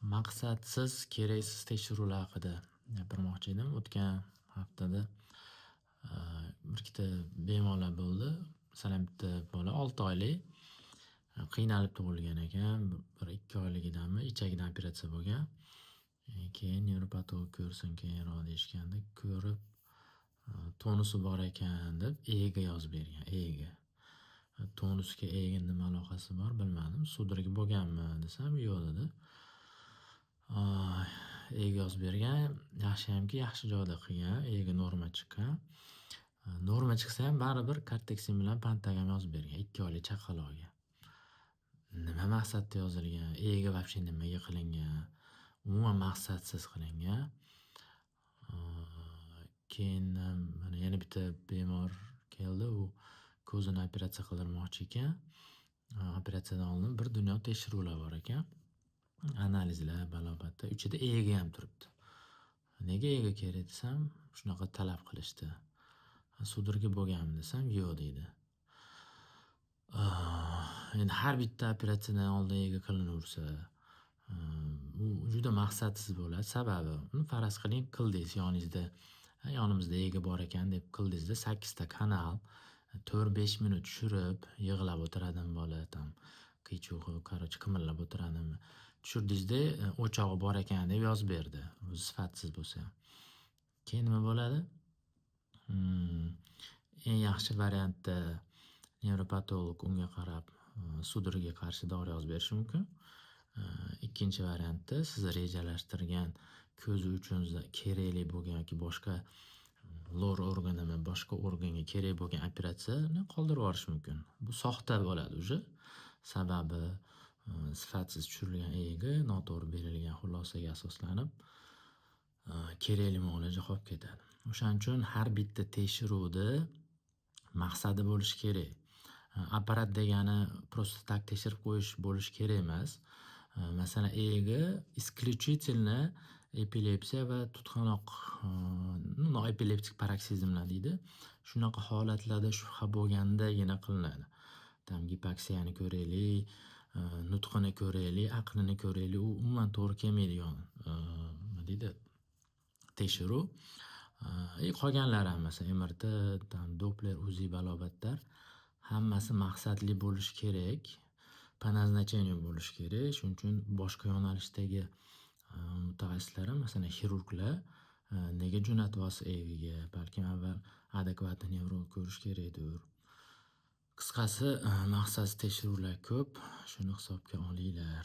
Maqsadsiz, keraksiz tekshiruvlar haqida gapirmoqchi edim. O'tgan haftada bir ikkita bemorlar bo'ldi. Masalan, bitta bola 6 oylik qiynalib tug'ilgan ekan. Bir 2 oyligidanmi ichagidan operatsiya bo'lgan. Keyin nevropatolog ko'rsin keyinroq deyishganda ko'rib tonusi bor ekan deb E'ga yozib bergan. E'ga. Tonusga E'ga nima aloqasi bor bilmadim. Sudorga bo'lganmi desam yo'q dedi. E'ga yozib bergan. Yaxshiyamki yaxshi joyda qilgan. E'ga norma chiqqan. Norma chiqsa ham baribir korteksin bilan pantagam yozib bergan 2 oylik chaqaloqga. Nima maqsadda yozilgan? E'ga вообще nimaga qilingan? Umuman maqsadsiz qilingan. Keyin mana yana bitta bemor keldi. U ko'zini operatsiya qildirmoqchi ekan. Operatsiyadan oldin bir dunyo tekshiruvlar bor ekan. Analizlar, balobatda. Ichida E'ga ham turibdi. Nega E'ga kerak desam, shunaqa talab qilishdi. Sudorga bo'lganmi desam, yo'q deydi. Endi har bitta operatsiyadan oldin E'ga qilinaversa, u juda maqsadsiz bo'ladi. Sababi, faraz qiling, qildingiz yoningizda, yonimizda E'ga bor ekan deb qildingizda 8 ta kanal 4-5 minut tushirib yig'lab o'tiradimi bola, tam qiy-chuvg'i, qimirlab o'tiradimi. Tushirdingizda o'chog'i bor ekan deb yozib berdi. O'zi sifatsiz bo'lsa ham. Keyin nima bo'ladi? Eng yaxshi variantda nevropatolog unga qarab sudorga qarshi dori yozib berishi mumkin. Ikkinchi variantda siz rejalashtirgan ko'zi uchun kerakli bo'lgan yoki boshqa lor organimi, boshqa organga kerak bo'lgan operatsiyani qoldirib yuborish mumkin. Bu soxta bo'ladi уже. Sababi sifatsiz tushirilgan E'ga noto'g'ri berilgan xulosaga asoslanib kerakli muolaja qolib ketadi. O'shaning uchun har bitta tekshiruvda maqsadi bo'lishi kerak. Apparat degani просто tak tekshirib qo'yish bo'lishi kerak emas. Masalan, E'ga исключительно epilepsiya va tutqanoq noepileptik paroksizmlar deydi. Shunaqa holatlarda shubha bo'lgandagina qilinadi. Tam gipoksiyani ko'raylik, nutqini ko'raylik, aqlini ko'raylik, u umuman to'g'ri kelmaydigan nima deydi? Tekshiruv. Qolganlari ham masalan MRT, Doppler, UZI, balobatlar hammasi maqsadli bo'lishi kerak. Po назначению bo'lishi kerak. Shuning uchun boshqa yo'nalishdagi mutaxassislar ham masalan xirurglar nega jo'natyapsiz E'ga? Balkim avval adekvatni nevrolog ko'rish kerakdir. Qisqasi, maqsadsiz tekshiruvlar ko'p. Shuni hisobga olinglar.